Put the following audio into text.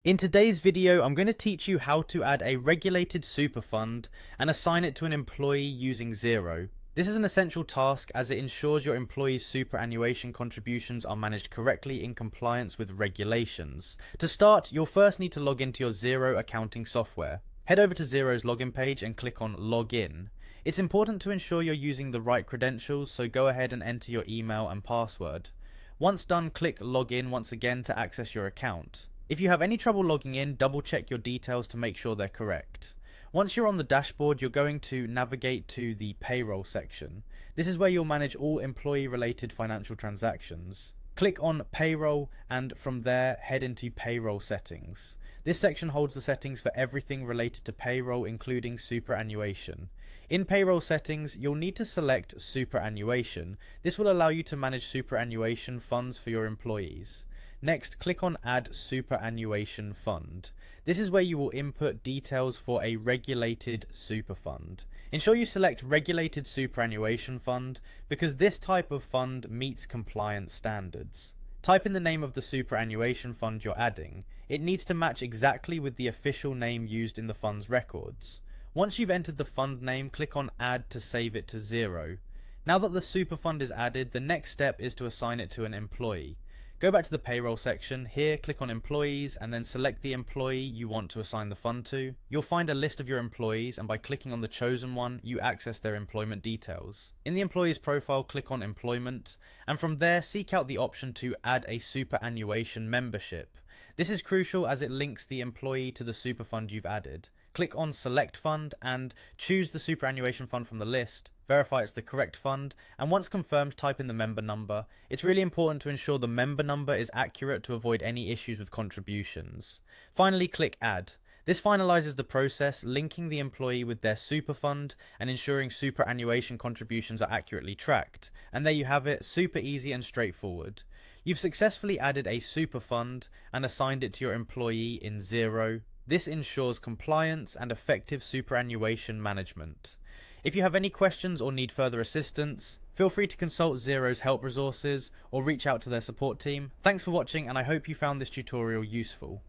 In today's video, I'm going to teach you how to add a regulated super fund and assign it to an employee using Xero. This is an essential task as it ensures your employee's superannuation contributions are managed correctly in compliance with regulations. To start, you'll first need to log into your Xero accounting software. Head over to Xero's login page and click on Login. It's important to ensure you're using the right credentials, so go ahead and enter your email and password. Once done, click Login once again to access your account. If you have any trouble logging in, double check your details to make sure they're correct. Once you're on the dashboard, you're going to navigate to the payroll section. This is where you'll manage all employee related financial transactions. Click on payroll and from there head into payroll settings. This section holds the settings for everything related to payroll, including superannuation. In payroll settings, you'll need to select superannuation. This will allow you to manage superannuation funds for your employees. Next, click on Add Superannuation Fund. This is where you will input details for a regulated super fund. Ensure you select Regulated Superannuation Fund because this type of fund meets compliance standards. Type in the name of the superannuation fund you're adding. It needs to match exactly with the official name used in the fund's records. Once you've entered the fund name, click on Add to save it to Xero. Now that the super fund is added, the next step is to assign it to an employee. Go back to the payroll section. Here, click on employees and then select the employee you want to assign the fund to. You'll find a list of your employees, and by clicking on the chosen one, you access their employment details. In the employee's profile, click on employment, and from there seek out the option to add a superannuation membership. This is crucial as it links the employee to the super fund you've added. Click on select fund and choose the superannuation fund from the list. Verify it's the correct fund, and once confirmed, type in the member number. It's really important to ensure the member number is accurate to avoid any issues with contributions. Finally, click add. This finalizes the process, linking the employee with their super fund and ensuring superannuation contributions are accurately tracked. And there you have it, super easy and straightforward. You've successfully added a super fund and assigned it to your employee in Xero. This ensures compliance and effective superannuation management. If you have any questions or need further assistance, feel free to consult Xero's help resources or reach out to their support team. Thanks for watching, and I hope you found this tutorial useful.